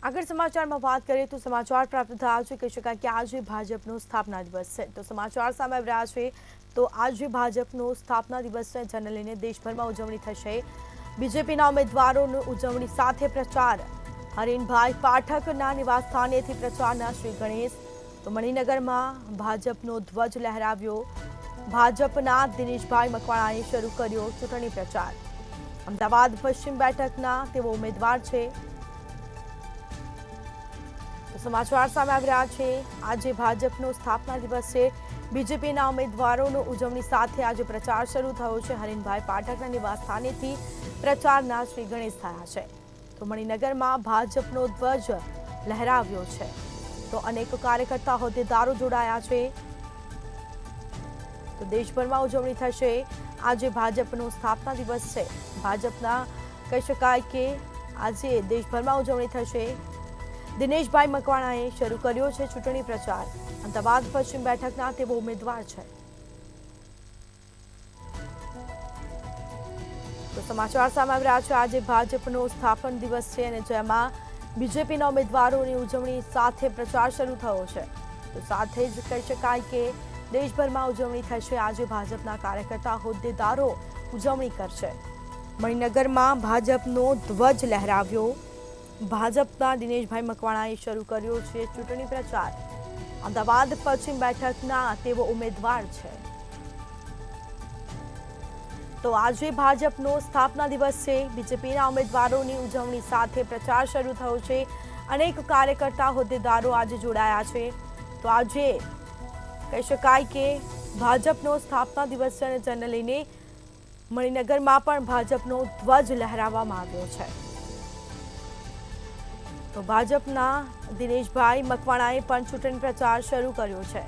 આગળ સમાચારમાં વાત કરીએ તો સમાચાર પ્રાપ્ત થયા છે કહી શકાય કે આજે ભાજપનો સ્થાપના દિવસ છે તો સમાચાર સામે આવી રહ્યા છે તો આજે ભાજપનો સ્થાપના દિવસ છે જેને લઈને દેશભરમાં ઉજવણી થશે બીજેપીના ઉમેદવારોની ઉજવણી સાથે પ્રચાર હરીનભાઈ પાઠકના નિવાસસ્થાનેથી પ્રચારના શ્રી ગણેશ તો મણિનગરમાં ભાજપનો ધ્વજ લહેરાવ્યો ભાજપના દિનેશભાઈ મકવાણાએ શરૂ કર્યો ચૂંટણી પ્રચાર અમદાવાદ પશ્ચિમ બેઠકના તેઓ ઉમેદવાર છે સમાચાર સામે આવી રહ્યા છે આજે ભાજપનો સ્થાપના દિવસ છે બીજેપીના ઉમેદવારોની ઉજવણી સાથે આજે પ્રચાર શરૂ થયો છે હરીનભાઈ પાઠકના નિવાસસ્થાનેથી પ્રચારના શ્રી ગણેશ થયા છે તો મણિનગરમાં ભાજપનો ધ્વજ લહેરાવ્યો છે તો અનેક કાર્યકર્તા હોદ્દેદારો જોડાયા છે તો દેશભરમાં ઉજવણી થશે આજે ભાજપનો સ્થાપના દિવસ છે ભાજપના કહી શકાય કે આજે દેશભરમાં ઉજવણી થશે દિનેશભાઈ મકવાણાએ શરૂ કર્યો છે ચૂંટણી પ્રચાર અમદાવાદ પશ્ચિમ બેઠકના તેઓ ઉમેદવાર છે તો સમાચાર સામે આવી રહ્યા છે આજે ભાજપનો સ્થાપન દિવસ છે અને જેમાં બીજેપીના ઉમેદવારોની ઉજવણી સાથે પ્રચાર શરૂ થયો છે તો સાથે જ કહી શકાય કે દેશભરમાં ઉજવણી થશે આજે ભાજપના કાર્યકર્તા હોદ્દેદારો ઉજવણી કરશે મણિનગરમાં ભાજપનો ધ્વજ લહેરાવ્યો ભાજપના દિનેશભાઈ મકવાણાએ શરૂ કર્યો છે ચૂંટણી પ્રચાર અમદાવાદ પશ્ચિમ બેઠકના તેઓ ઉમેદવાર છે તો આજે ભાજપનો સ્થાપના દિવસ છે બીજેપીના ઉમેદવારોની ઉજવણી સાથે પ્રચાર શરૂ થયો છે અનેક કાર્યકર્તા હોદ્દેદારો આજે જોડાયા છે તો આજે કહી શકાય કે ભાજપનો સ્થાપના દિવસ છે અને જેને લઈને મણિનગરમાં પણ ભાજપનો ધ્વજ લહેરાવવામાં આવ્યો છે તો ભાજપના દિનેશભાઈ મકવાણાએ પણ ચૂંટણી પ્રચાર શરૂ કર્યો છે